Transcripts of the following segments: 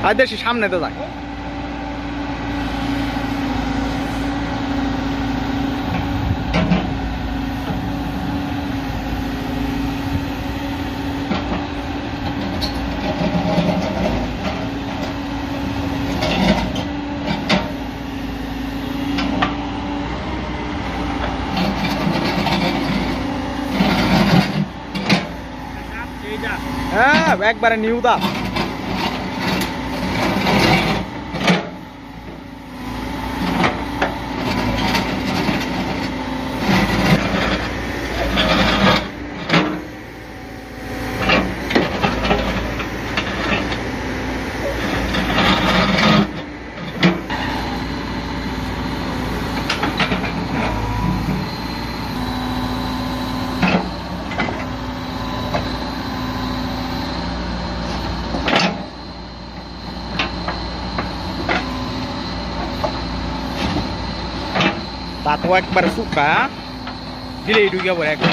আর দেশি সামনে তো যায়। হ্যাঁ একবারে নিউ দা। Tato ekbar suka dile ঢুকে পড়ে একবার।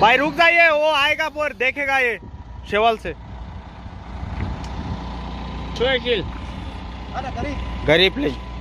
भाई रुक जाइए, वो आएगा पर देखेगा ये शेवाल से। गरीब गरीब